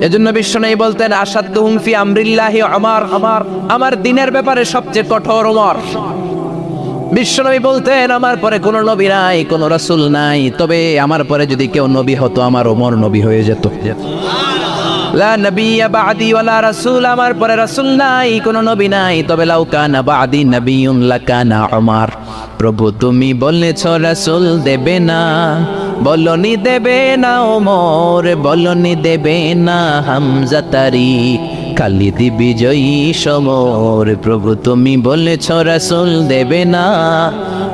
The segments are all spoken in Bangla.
এজন্য বিশ্বনবী বলতেন আসাদুহুম ফি আমরিল্লাহি ওমর, আমার দ্বীনের ব্যাপারে সবচেয়ে কঠোর ওমর। বিশ্বনবী বলতেন আমার পরে কোনো নবী নাই, কোনো রাসূল নাই, তবে আমার পরে যদি কেউ নবী হতো আমার ওমর নবী হয়ে যেত। লা নবিয়্যা বা'দি ওয়ালা রাসূল, আমার পরে রাসূল নাই, কোনো নবী নাই, তবে লাউ কানা বা'দি নবিয়্যুন লাকানা ওমর। প্রভু তুমি বলেছ রাসূল দেবে না, বলনি দেবে না ওমর, বলনি দেবে না হামজা তারি, খালিদ বিজয়ী সমর। প্রভু তুমি বলেছ রাসূল দেবে না,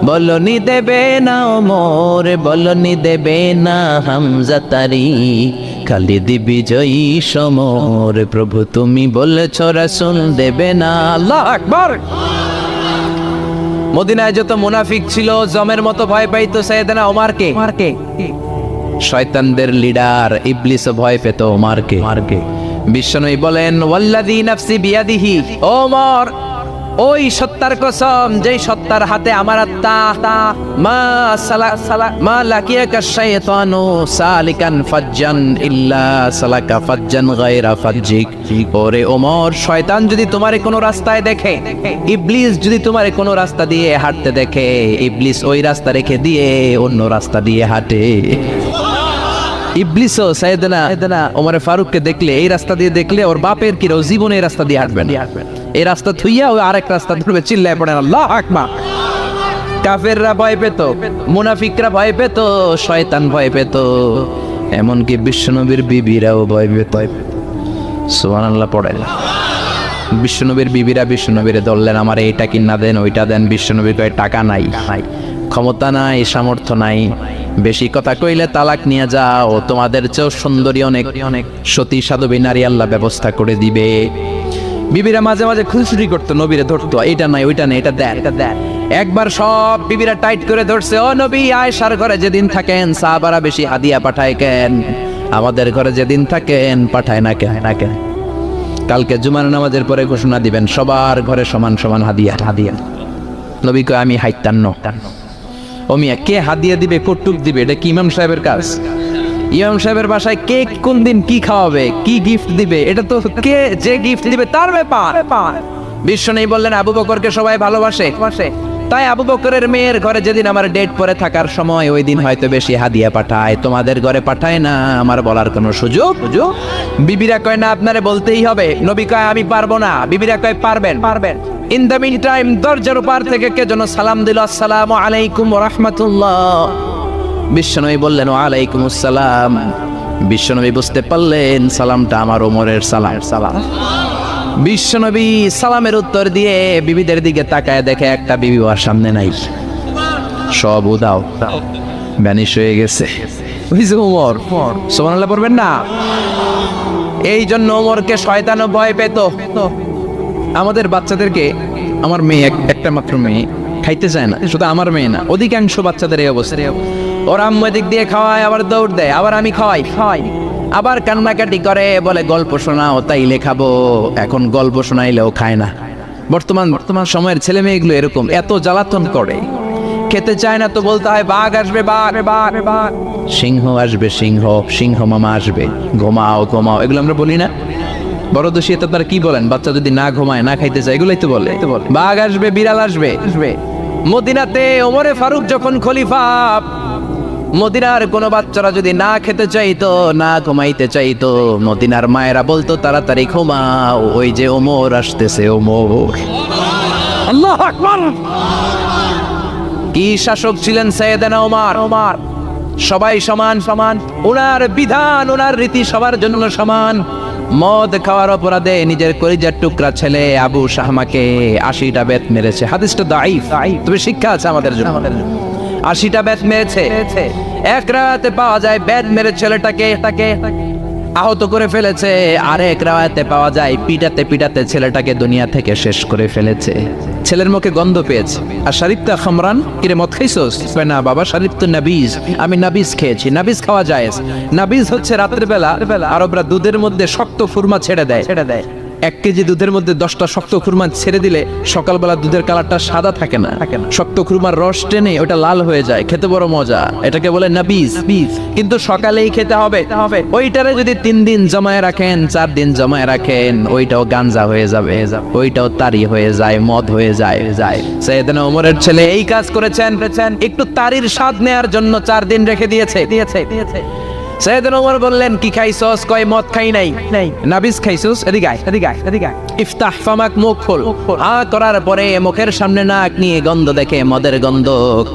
বলনি দেবে না ওমর, বলনি দেবে না হামজা তারি, খালিদ বিজয়ী সমর। প্রভু তুমি বলেছ রাসূল দেবে না। আল্লাহু আকবার। মদিনায় যত মুনাফিক ছিল জমের মতো ভয় পাইতো সাইয়েদনা ওমরকে। শয়তানদের লিডার ইবলিসও ভয় পেত ওমরকে। বিশ্বনবী বলেন ওয়াল্লাযী নাফসি বিয়াদিহি, ওমর ওই সত্তার কসম যেই সত্তার হাতে আমার আত্মা, মা লাকিয়াকা শাইতানু সালিকান ফাজ্জান ইল্লা সালাকা ফাজ্জান গায়রা ফাজ্জিক। ওরে ওমর, শয়তান যদি তোমারে কোনো রাস্তায় দেখে, ইবলিস যদি তোমারে কোনো রাস্তা দিয়ে হাঁটতে দেখে, ইবলিস ওই রাস্তা রেখে দিয়ে অন্য রাস্তা দিয়ে হাঁটে। ইবলিসও সাইয়েদনা ওমর ফারুককে দেখলে, এই রাস্তা দিয়ে দেখলে ওর বাপের কি জীবনে এই রাস্তা দিয়ে হাঁটবেন, এই রাস্তা থুইয়া ওই আরেক রাস্তা ধরবে, চিল্লায় পড়েন আল্লাহু আকবার। কাফেররা ভয় পেত, মুনাফিকরা ভয় পেত, শয়তান ভয় পেত, এমনকি বিশ্বনবীর বিবিরাও ভয় পেত। সুবহানাল্লাহ পড়েন। বিশ্বনবীর বিবিরা বিশ্বনবীরে ধরলেন, আমার এইটা কিনা দেন, ওইটা দেন। বিশ্বনবী কয় টাকা নাই, ক্ষমতা নাই, সামর্থ্য নাই, বেশি কথা কইলে তালাক নিয়ে যাও, তোমাদের চেয়েও সুন্দরী অনেক সতী সাধবী নারী আল্লাহ ব্যবস্থা করে দিবে। বিবিরা মাঝে মাঝে খুনসুটি করতো, নবীরে ধরতো, এটা নাই ওইটা নেই, এটা দেন। একবার সব বিবিরা টাইট করে ধরছে, ও নবী আয়েশার ঘরে যেদিন থাকেন সাহাবারা বেশি হাদিয়া পাঠায় কেন, আমাদের ঘরে যেদিন থাকেন পাঠায় না কেন? কালকে জুমার নামাজের পরে ঘোষণা দিবেন সবার ঘরে সমান সমান হাদিয়া। নবী কয় আমি হাইতান্ন। ও মিয়া, কে হাদিয়া দিবে, কটুক দিবে, এটা কি ইমাম সাহেবের কাজ? ইমাম সাহেবের বাসায় কে কোন দিন কি খাওয়াবে, কি গিফট দিবে, এটা তো কে যে গিফট দিবে তার ব্যাপার। বিশ্বনবী বললেন আবু বকরকে সবাই ভালোবাসে, তাই আবু বকরের মেয়ের ঘরে যেদিন আমার ডেট পরে থাকার সময় ওই দিন হয়তো বেশি হাদিয়া পাঠায়, তোমাদের ঘরে পাঠায় না, আমার বলার কোনো সুযোগ? বিবিরা কয় না, আপনারে বলতেই হবে। নবী কয় আমি পারবো না। বিবিরা কয় পারবেন। ইন দ্য মিন টাইম দরজার পার থেকে কে যেন সালাম দিল, আসসালামু আলাইকুম ওয়া রাহমাতুল্লাহ। বিশ্বনবী বললেন ওয়া আলাইকুমুস সালাম। বিশ্বনবী বুঝতে পারলেন সালামটা আমার ওমরের সালাম। বিশ্বনবী সালামের উত্তর দিয়ে বিবিদের দিকে তাকায় দেখে একটা বিবি ওর সামনে নাই, সব উদাও, ভ্যানিশ হয়ে গেছে। ওমর সুবহানাল্লাহ পড়বেন না? এই জন্য ওমরকে শয়তানও ভয় পেত। আমাদের বাচ্চাদেরকে, আমার মেয়ে একটা মাত্র মেয়ে, খাইতে চায় না, শুধু আমার মেয়ে না, অধিকাংশ বাচ্চাদের এই অবস্থা। ওর আম্মু এদিক দিয়ে খাওয়ায়, আবার দৌড় দেয়, আবার আমি খাওয়াই, আবার কান্নাকাটি করে, বলে গল্প শোনাও, তাইলে খাবো। এখন গল্প শোনাইলেও খায় না। বর্তমান সময়ের ছেলে মেয়েগুলো এরকম, এত জ্বালাতন করে, খেতে চায় না তো বলতে হয় বাঘ আসবে, বাঘ, সিংহ আসবে, সিংহ মামা আসবে, ঘুমাও, এগুলো আমরা বলি না? বড় দোষী তো তারা কি বলেন, বাচ্চা যদি না ঘুমায়, না খাইতে চায়, এগুলোই তো বলে। বাঘ আসবে, বিড়াল আসবে। মদিনাতে ওমরে ফারুক যখন খলিফা, মদিনার কোনো বাচ্চারা যদি না খেতে চাইতো, না ঘুমাইতে চাইতো, মদিনার মায়েরা বলতো তাড়াতাড়ি ঘুমাও, ওই যে ওমর আসতেছে, ওমর। আল্লাহু আকবার। কি শাসক ছিলেন সাইয়েদনা ওমর। সবাই সমান, ওনার বিধান, ওনার রীতি সবার জন্য সমান। মদ খাওয়ার অপরাধে নিজের কলিজার টুকরা ছেলে আবু শাহমাকে 80টা বেত মেরেছে। হাদিসটা দাঈফ, তবে শিক্ষা আছে আমাদের জন্য। 80টা বেত মেরেছে। এক রাতে পাওয়া যায় বেত মেরে ছেলেটাকে আহত করে ফেলেছে, আর এক রাতে পাওয়া যায় পিটাতে ছেলেটাকে দুনিয়া থেকে শেষ করে ফেলেছে। ছেলের মুখে গন্ধ পেয়েছে। আর শরীফতা খামরান, কিরে মদ খাইছস? না বাবা, শরীফ তো নাবিজ, আমি নাবিজ খেয়েছি। নাবিজ খাওয়া যায়। নাবিজ হচ্ছে রাতের বেলা আরবরা দুধের মধ্যে শক্ত ফুরমা ছেড়ে দেয়, 1 কেজি দুধের মধ্যে 10টা শক্ত খুরমা ছেড়ে দিলে সকালবেলা দুধের কালারটা সাদা থাকে না, শক্ত খুরমার রস টেনে ওটা লাল হয়ে যায়, খেতে বড় মজা, এটাকে বলে নাবিজ। কিন্তু সকালেই খেতে হবে। ওইটারে যদি 3 দিন জমায়ে রাখেন, 4 দিন জমায়ে রাখেন, ওইটাও গাঞ্জা হয়ে যাবে, ওইটাও তারি হয়ে যায়, মদ হয়ে যায়। সাইয়েদনা ওমরের ছেলে এই কাজ করেছেন, একটু তারির স্বাদ নেয়ার জন্য 4 দিন রেখে দিয়েছে। সাইয়েদনা ওমর বললেন, কি খাইছস? কয় মদ খাই নাই। নাবিজ খাইছস? এদিকে আয়। ইফতাহ ফামাক, মুখ খোল। করার পরে মুখের সামনে নাক নিয়ে গন্ধ দেখে মদের গন্ধ,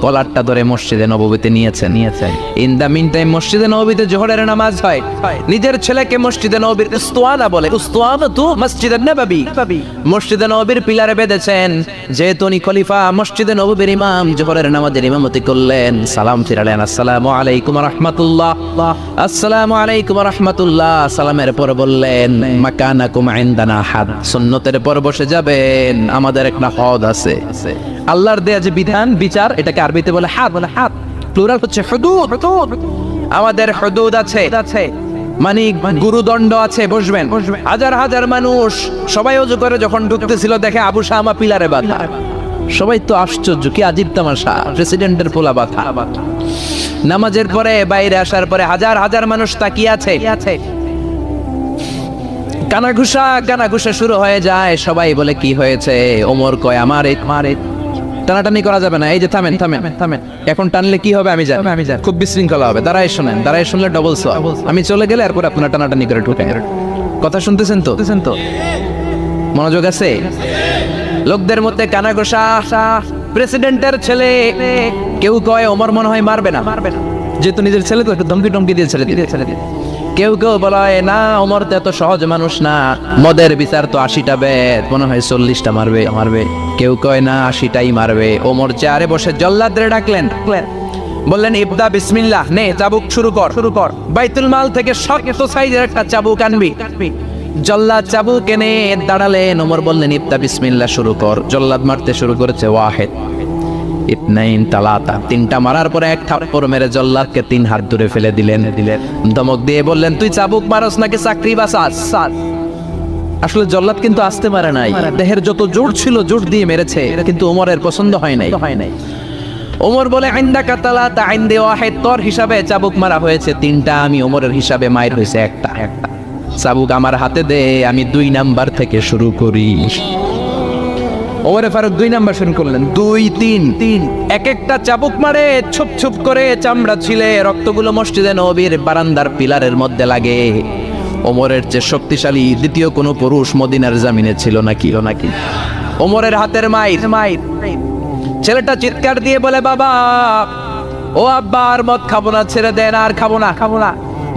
কলারটা ধরে মসজিদে নববীতে নিয়েছেন। ইন দা মিন টাইম মসজিদে নববীতে জোহরের নামাজ হয়। নিজের ছেলেকে মসজিদে নববীর উস্তানা বলে, উস্তানাতু মসজিদে নববী, মসজিদে নববীর পিলারে বেঁধেছেন। যেহেতু উনি খলিফা, মসজিদে নববীর ইমাম, জোহরের নামাজের ইমামতি করলেন। সালাম ফিরালেন, আসসালামু আলাইকুম ওয়া রাহমাতুল্লাহ, আসসালামু আলাইকুম ওয়া রাহমাতুল্লাহ। সালামের পর বললেন, মাকানাকুম ইনদানা হাদ, সুন্নতের পর বসে যাবেন, আমাদের একটা হদ আছে। আল্লাহর দেয়া যে বিধান, বিচার, এটাকে আরবিতে বলে হাদ, প্লুরাল হচ্ছে হুদুদ। আমাদের হুদুদ আছে, মানে গুরুদণ্ড আছে, বসবেন। হাজার মানুষ সবাই ওযু করে যখন ঢুকতেছিল, দেখে আবু শামা পিলারে বাঁধা। সবাই তো আশ্চর্য, কি আজীব তামাশা, প্রেসিডেন্টের পোলা বাঁধা। নামাজের পরে বাইরে আসার পরে হাজার মানুষ তাকিয়ে আছে। কানাঘুষা শুরু হয়ে যায়। সবাই বলে, কি হয়েছে? ওমর কয়, আমার টানাটানি করা যাবে না। এই যে থামেন, এখন টানলে কি হবে আমি জানি, খুব বিশৃঙ্খলা হবে। দাঁড়ায় শুনলে ডবল সওয়াব। আমি চলে গেলে এরপর আপনারা টানাটানি করে ঢুকায়। কথা শুনতেছেন তো? মনোযোগ আছে? লোকদের মধ্যে কানাঘুষা। প্রেসিডেন্টের ছেলে, কেউ কয় ওমর মনে হয় মারবে না, যেহেতু নিজের ছেলে তো একটু ধমকি দিয়ে ছেড়ে দিয়ে। কেউ বলে না, ওমর তো এত সহজ মানুষ না, মদের বিচার তো 80টা বেদ, মনে হয় 40টা মারবে। কেউ কয় না, 80টাই মারবে। ওমর চেয়ারে বসে জল্লাদরে ডাকলেন, বললেন, ইবদা বিসমিল্লাহ, নে চাবুক শুরু কর। বাইতুল মাল থেকে শক্ত সাইজের একটা চাবুক আনবি। জল্লাদ চাবুক এনে দাঁড়ালেন। ওমর বললেন, ইবদা বিসমিল্লাহ, শুরু কর। জল্লাদ মারতে শুরু করেছে। ওয়াহিদ, ইতনাইন, তালাতা, 3টা মারার পরে এক থাপ্পড় মেরে জল্লাদকে 3 হাত দূরে ফেলে দিলেন। ধমক দিয়ে বললেন, তুই চাবুক মারস নাকি চাকরি বাঁচাস? আসলে জল্লাদ কিন্তু আসতে পারে নাই, দেহের যত জোর ছিল জোর দিয়ে মেরেছে, কিন্তু ওমরের পছন্দ হয় নাই। ওমর বলে, ইনদাকা তালাতা ইনদি ওয়াহিদ, তোর হিসাবে চাবুক মারা হয়েছে 3টা, আমি ওমরের হিসাবে মাইর হয়েছে একটা। চাবুক আমার হাতে দে, আমি 2 নাম্বার থেকে শুরু করি। ওমরে ফারুক 2 নাম্বার শুরু করলেন। 2, 3, এক একটা চাবুক মারে, ছুপ করে চামড়া ছিলে, রক্তগুলো মসজিদে নববীর বারান্দার পিলারের মধ্যে লাগে। ওমরের চেয়ে শক্তিশালী দ্বিতীয় কোনো পুরুষ মদিনার জমিনে ছিল নাকি? ওমরের হাতের মাইর। ছেলেটা চিৎকার দিয়ে বলে, বাবা, ও আব্বা, আর মদ খাবো না, ছেড়ে দেন, আর খাবো না।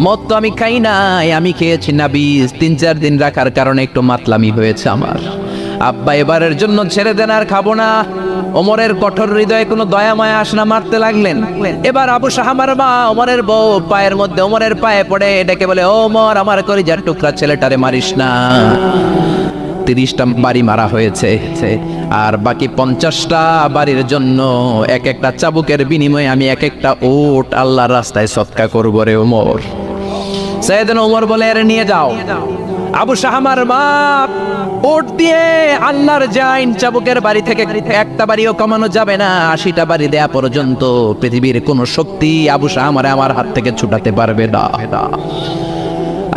মদ তো আমি খাই নাই, আমি খেয়েছি নাবিজ। 3-4 দিন রাখার কারণে একটু মাতলামি হয়েছে আমার। আব্বা, এবারের জন্য ছেড়ে দেন, আর খাবো না। ওমরের কঠোর হৃদয়ে কোনো দয়া মায়া আসে না, মারতে লাগলেন। এবার আবু শাহামার মা, ওমরের বউ, পায়ের মধ্যে ওমরের পায়ে পড়ে ডেকে বলে, ওমর, আমার কলিজার টুকরা ছেলেটারে মারিস না। 30টা বাড়ি মারা হয়েছে, আর বাকি 50টা বাড়ির জন্য এক একটা চাবুকের বিনিময়ে আমি এক একটা উট আল্লাহর রাস্তায় সদকা করব রে ওমর। সাইয়েদনা ওমর বলে, এর নিয়ে যাও। আবু শাহামার মা উট দিয়ে আল্লাহর জাইন চাবুকের বাড়ি থেকে একটা বাড়িও কমানো যাবে না, 80টা বাড়ি দেয়া পর্যন্ত পৃথিবীর কোন শক্তি আবু শাহামারে আমার হাত থেকে ছুটাতে পারবে না।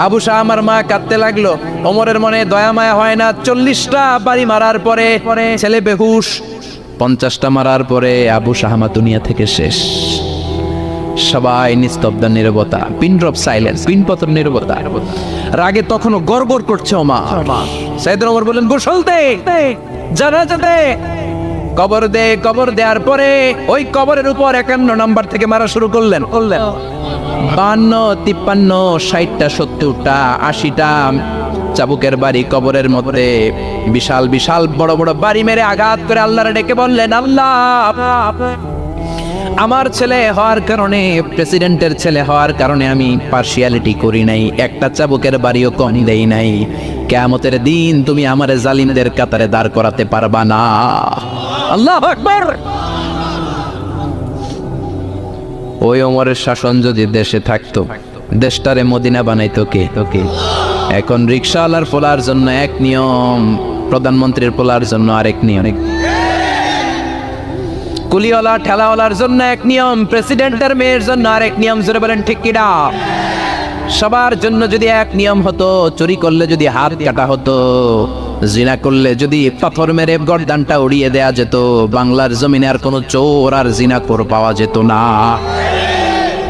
আবু শাহামার মা কাঁদতে লাগলো। ওমরের মনে দয়া মায়া হয় না। 40টা বাড়ি মারার পরে ছেলে বেহুশ, 50টা মারার পরে আবু শাহামা দুনিয়া থেকে শেষ। সবাই নিস্তব্ধ, নীরবতা, পিন ড্রপ সাইলেন্স, পিনপতন নীরবতা। রাগে তখনও গড়গড় করছে ওমা। সাইয়েদনা ওমর বললেন, গোসল দে, জানাজা দে, কবর দে। কবর দেওয়ার পরে ওই কবরের উপর 51 নাম্বার থেকে মারা শুরু করলেন। 52, 53, 60টা, 70টা, 80টা চাবুকের বাড়ি কবরের মধ্যে। বিশাল বড় বাড়ি মেরে আঘাত করে আল্লাহরে ডেকে বললেন, আল্লাহ, আমার ছেলে হওয়ার কারণে, প্রেসিডেন্টের ছেলে হওয়ার কারণে আমি পার্সিয়ালিটি করি নাই, একটা চাবুকের বাড়িও কম দেই নাই। কিয়ামতের দিন তুমি আমারে জালিমদের কাতারে দাঁড় করাতে পারবা না। আল্লাহু আকবার। ওই ওমরের শাসন যদি দেশে থাকতো, দেশটারে মদিনা বানাইতো কে? এখন রিকশাওয়ালার পোলার জন্য এক নিয়ম, প্রধানমন্ত্রীর পোলার জন্য আরেক নিয়ম, কুলিওয়ালা ঠেলাওয়ালার জন্য এক নিয়ম, প্রেসিডেন্টের মেয়ের জন্য আরেক নিয়ম। জোরে বলেন ঠিক কিনা? সবার জন্য যদি এক নিয়ম হতো, চুরি করলে যদি হাত কাটা হতো, জিনা করলে যদি পাথর মেরে গর্দানটা উড়িয়ে দেয়া যেত, বাংলার জমিনে আর কোনো চোর আর জিনাখোর পাওয়া যেত না।